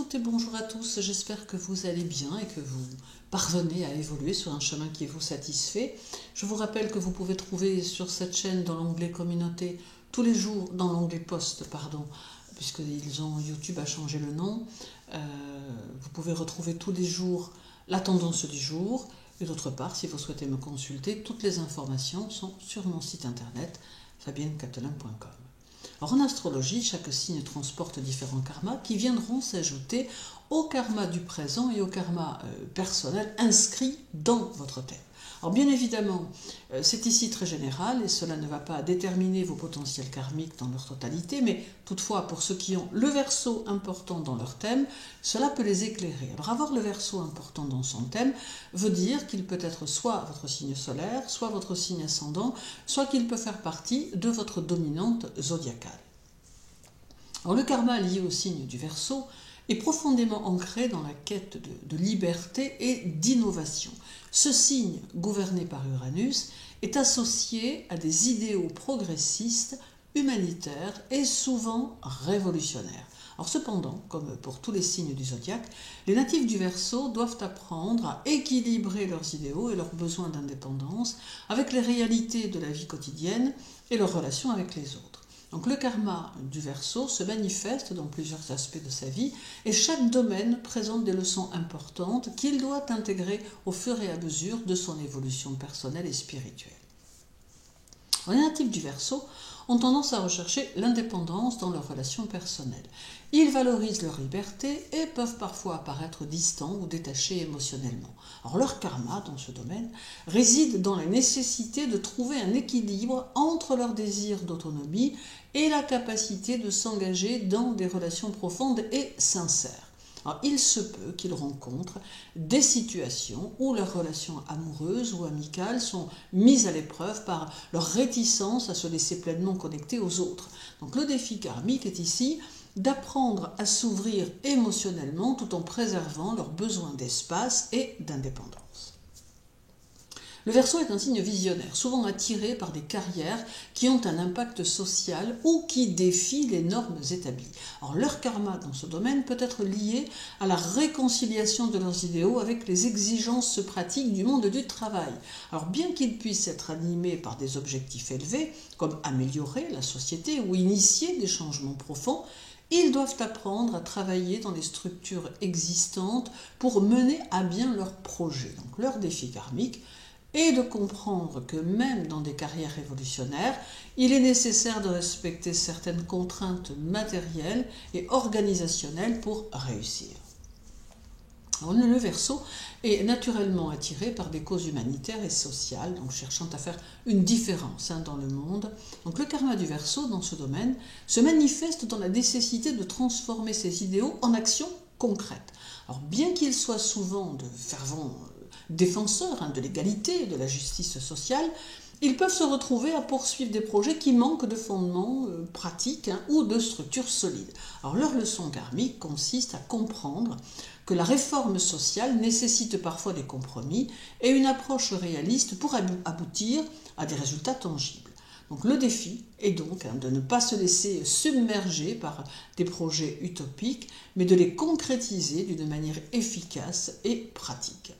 toutes et bonjour à tous, j'espère que vous allez bien et que vous parvenez à évoluer sur un chemin qui vous satisfait. Je vous rappelle que vous pouvez trouver sur cette chaîne dans l'onglet communauté tous les jours, dans l'onglet post, pardon, puisque YouTube a changé le nom, vous pouvez retrouver tous les jours la tendance du jour. Et d'autre part, si vous souhaitez me consulter, toutes les informations sont sur mon site internet fabiennecatelin.com. Alors en astrologie, chaque signe transporte différents karmas qui viendront s'ajouter au karma du présent et au karma personnel inscrit dans votre thème. Alors bien évidemment, c'est ici très général et cela ne va pas déterminer vos potentiels karmiques dans leur totalité, mais toutefois pour ceux qui ont le Verseau important dans leur thème, cela peut les éclairer. Alors avoir le Verseau important dans son thème veut dire qu'il peut être soit votre signe solaire, soit votre signe ascendant, soit qu'il peut faire partie de votre dominante zodiacale. Alors le karma lié au signe du Verseau est profondément ancré dans la quête de liberté et d'innovation. Ce signe, gouverné par Uranus, est associé à des idéaux progressistes, humanitaires et souvent révolutionnaires. Alors cependant, comme pour tous les signes du zodiaque, les natifs du Verseau doivent apprendre à équilibrer leurs idéaux et leurs besoins d'indépendance avec les réalités de la vie quotidienne et leurs relations avec les autres. Donc le karma du Verseau se manifeste dans plusieurs aspects de sa vie et chaque domaine présente des leçons importantes qu'il doit intégrer au fur et à mesure de son évolution personnelle et spirituelle. Les natifs du Verseau ont tendance à rechercher l'indépendance dans leurs relations personnelles. Ils valorisent leur liberté et peuvent parfois apparaître distants ou détachés émotionnellement. Alors leur karma dans ce domaine réside dans la nécessité de trouver un équilibre entre leur désir d'autonomie et la capacité de s'engager dans des relations profondes et sincères. Alors, il se peut qu'ils rencontrent des situations où leurs relations amoureuses ou amicales sont mises à l'épreuve par leur réticence à se laisser pleinement connecter aux autres. Donc le défi karmique est ici d'apprendre à s'ouvrir émotionnellement tout en préservant leurs besoins d'espace et d'indépendance. Le Verseau est un signe visionnaire, souvent attiré par des carrières qui ont un impact social ou qui défient les normes établies. Alors leur karma dans ce domaine peut être lié à la réconciliation de leurs idéaux avec les exigences pratiques du monde du travail. Alors bien qu'ils puissent être animés par des objectifs élevés, comme améliorer la société ou initier des changements profonds, ils doivent apprendre à travailler dans les structures existantes pour mener à bien leurs projets. Donc leur défi karmique et de comprendre que même dans des carrières révolutionnaires, il est nécessaire de respecter certaines contraintes matérielles et organisationnelles pour réussir. Alors, le Verseau est naturellement attiré par des causes humanitaires et sociales, donc cherchant à faire une différence dans le monde. Donc le karma du Verseau dans ce domaine se manifeste dans la nécessité de transformer ses idéaux en actions concrètes. Alors bien qu'il soit souvent de fervents défenseurs de l'égalité et de la justice sociale, ils peuvent se retrouver à poursuivre des projets qui manquent de fondements pratiques ou de structures solides. Alors leur leçon karmique consiste à comprendre que la réforme sociale nécessite parfois des compromis et une approche réaliste pour aboutir à des résultats tangibles. Donc le défi est donc de ne pas se laisser submerger par des projets utopiques, mais de les concrétiser d'une manière efficace et pratique.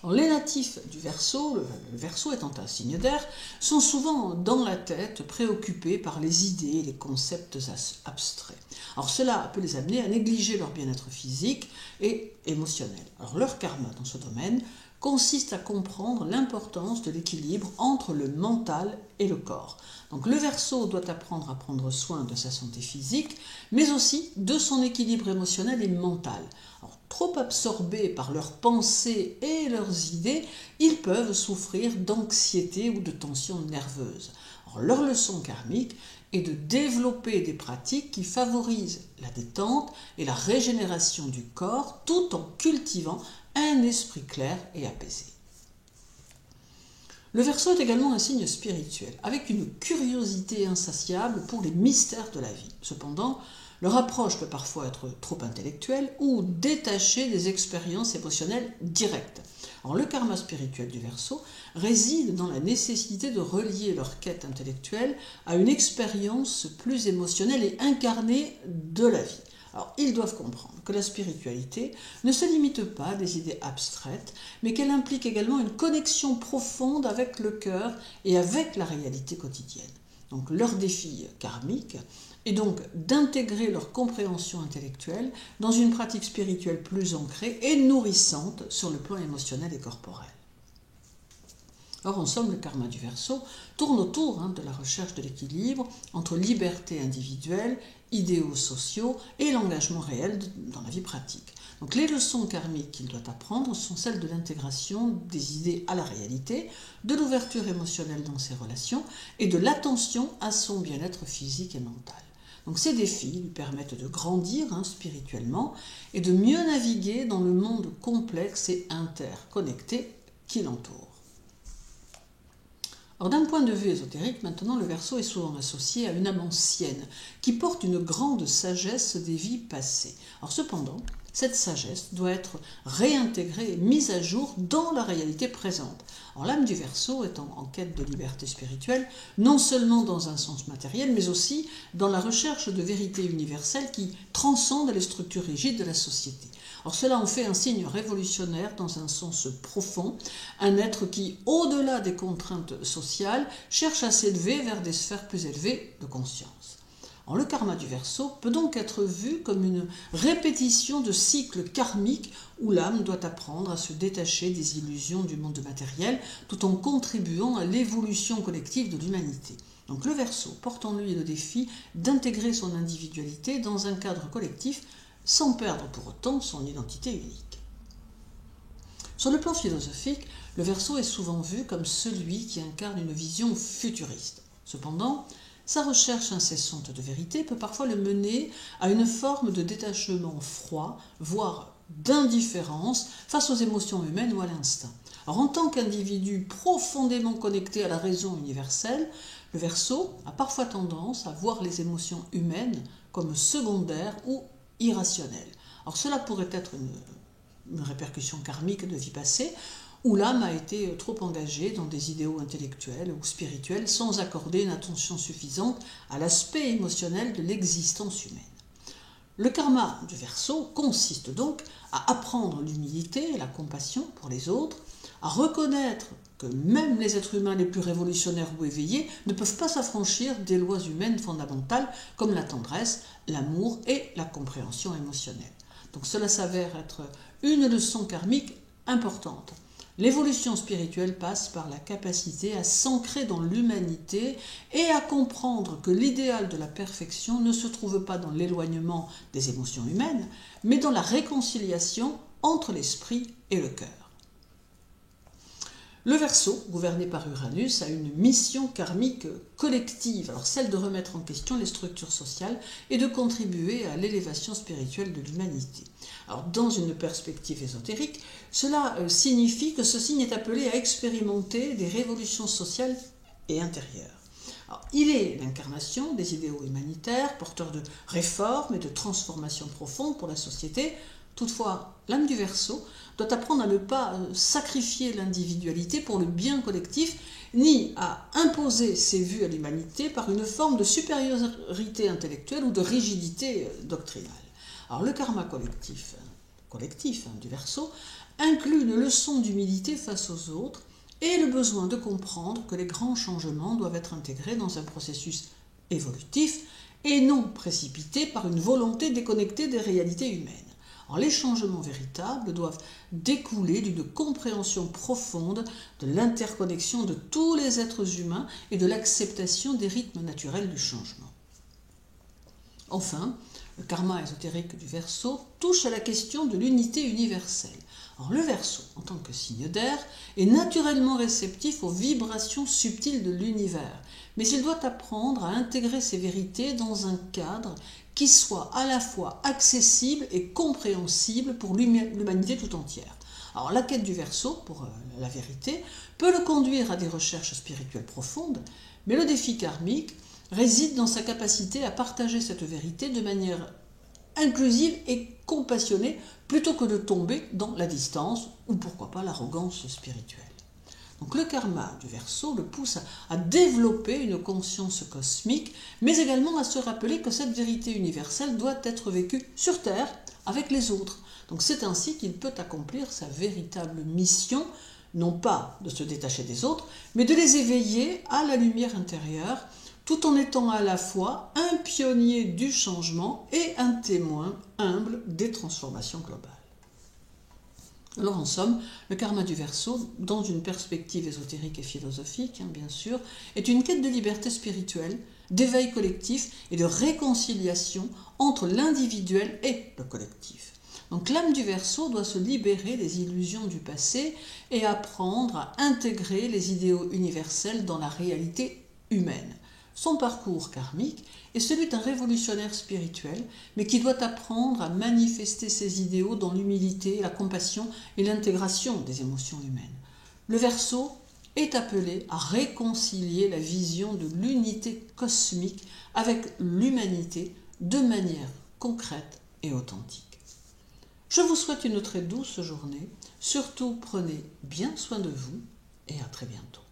Alors, les natifs du Verseau, le Verseau étant un signe d'air, sont souvent dans la tête préoccupés par les idées et les concepts abstraits. Alors cela peut les amener à négliger leur bien-être physique et émotionnel. Alors leur karma dans ce domaine consiste à comprendre l'importance de l'équilibre entre le mental et le corps. Donc le Verseau doit apprendre à prendre soin de sa santé physique, mais aussi de son équilibre émotionnel et mental. Alors, trop absorbés par leurs pensées et leurs idées, ils peuvent souffrir d'anxiété ou de tension nerveuse. Alors, leur leçon karmique est de développer des pratiques qui favorisent la détente et la régénération du corps tout en cultivant un esprit clair et apaisé. Le Verseau est également un signe spirituel, avec une curiosité insatiable pour les mystères de la vie. Cependant, leur approche peut parfois être trop intellectuelle ou détachée des expériences émotionnelles directes. Alors, le karma spirituel du Verseau réside dans la nécessité de relier leur quête intellectuelle à une expérience plus émotionnelle et incarnée de la vie. Alors, ils doivent comprendre que la spiritualité ne se limite pas à des idées abstraites, mais qu'elle implique également une connexion profonde avec le cœur et avec la réalité quotidienne. Donc, leur défi karmique est donc d'intégrer leur compréhension intellectuelle dans une pratique spirituelle plus ancrée et nourrissante sur le plan émotionnel et corporel. Or, en somme, le karma du Verseau tourne autour de la recherche de l'équilibre entre liberté individuelle, idéaux sociaux et l'engagement réel dans la vie pratique. Donc, les leçons karmiques qu'il doit apprendre sont celles de l'intégration des idées à la réalité, de l'ouverture émotionnelle dans ses relations et de l'attention à son bien-être physique et mental. Donc, ces défis lui permettent de grandir spirituellement et de mieux naviguer dans le monde complexe et interconnecté qui l'entoure. Alors, d'un point de vue ésotérique, maintenant, le Verseau est souvent associé à une âme ancienne qui porte une grande sagesse des vies passées. Alors, cependant, cette sagesse doit être réintégrée et mise à jour dans la réalité présente. Alors, l'âme du Verseau est en quête de liberté spirituelle, non seulement dans un sens matériel, mais aussi dans la recherche de vérités universelles qui transcendent les structures rigides de la société. Or, cela en fait un signe révolutionnaire dans un sens profond, un être qui, au-delà des contraintes sociales, cherche à s'élever vers des sphères plus élevées de conscience. Alors, le karma du Verseau peut donc être vu comme une répétition de cycles karmiques où l'âme doit apprendre à se détacher des illusions du monde matériel tout en contribuant à l'évolution collective de l'humanité. Donc, le Verseau porte en lui le défi d'intégrer son individualité dans un cadre collectif sans perdre pour autant son identité unique. Sur le plan philosophique, le Verseau est souvent vu comme celui qui incarne une vision futuriste. Cependant, sa recherche incessante de vérité peut parfois le mener à une forme de détachement froid, voire d'indifférence face aux émotions humaines ou à l'instinct. Alors, en tant qu'individu profondément connecté à la raison universelle, le Verseau a parfois tendance à voir les émotions humaines comme secondaires ou irrationnel. Alors, cela pourrait être une répercussion karmique de vie passée où l'âme a été trop engagée dans des idéaux intellectuels ou spirituels sans accorder une attention suffisante à l'aspect émotionnel de l'existence humaine. Le karma du Verseau consiste donc à apprendre l'humilité et la compassion pour les autres, à reconnaître que même les êtres humains les plus révolutionnaires ou éveillés ne peuvent pas s'affranchir des lois humaines fondamentales comme la tendresse, l'amour et la compréhension émotionnelle. Donc cela s'avère être une leçon karmique importante. L'évolution spirituelle passe par la capacité à s'ancrer dans l'humanité et à comprendre que l'idéal de la perfection ne se trouve pas dans l'éloignement des émotions humaines, mais dans la réconciliation entre l'esprit et le cœur. Le Verseau, gouverné par Uranus, a une mission karmique collective, alors celle de remettre en question les structures sociales et de contribuer à l'élévation spirituelle de l'humanité. Alors, dans une perspective ésotérique, cela signifie que ce signe est appelé à expérimenter des révolutions sociales et intérieures. Alors, il est l'incarnation des idéaux humanitaires, porteurs de réformes et de transformations profondes pour la société. Toutefois, l'âme du Verseau doit apprendre à ne pas sacrifier l'individualité pour le bien collectif, ni à imposer ses vues à l'humanité par une forme de supériorité intellectuelle ou de rigidité doctrinale. Alors, le karma collectif du Verseau inclut une leçon d'humilité face aux autres et le besoin de comprendre que les grands changements doivent être intégrés dans un processus évolutif et non précipité par une volonté déconnectée des réalités humaines. Alors, les changements véritables doivent découler d'une compréhension profonde de l'interconnexion de tous les êtres humains et de l'acceptation des rythmes naturels du changement. Enfin, le karma ésotérique du Verseau touche à la question de l'unité universelle. Alors, le Verseau, en tant que signe d'air, est naturellement réceptif aux vibrations subtiles de l'univers, mais il doit apprendre à intégrer ces vérités dans un cadre qui soit à la fois accessible et compréhensible pour l'humanité tout entière. Alors, la quête du Verseau, pour la vérité, peut le conduire à des recherches spirituelles profondes, mais le défi karmique réside dans sa capacité à partager cette vérité de manière inclusive et compassionnée, plutôt que de tomber dans la distance ou pourquoi pas l'arrogance spirituelle. Donc le karma du Verseau le pousse à développer une conscience cosmique, mais également à se rappeler que cette vérité universelle doit être vécue sur Terre avec les autres. Donc c'est ainsi qu'il peut accomplir sa véritable mission, non pas de se détacher des autres, mais de les éveiller à la lumière intérieure, tout en étant à la fois un pionnier du changement et un témoin humble des transformations globales. Alors en somme, le karma du Verseau, dans une perspective ésotérique et philosophique, bien sûr, est une quête de liberté spirituelle, d'éveil collectif et de réconciliation entre l'individuel et le collectif. Donc l'âme du Verseau doit se libérer des illusions du passé et apprendre à intégrer les idéaux universels dans la réalité humaine. Son parcours karmique est celui d'un révolutionnaire spirituel, mais qui doit apprendre à manifester ses idéaux dans l'humilité, la compassion et l'intégration des émotions humaines. Le Verseau est appelé à réconcilier la vision de l'unité cosmique avec l'humanité de manière concrète et authentique. Je vous souhaite une très douce journée. Surtout, prenez bien soin de vous et à très bientôt.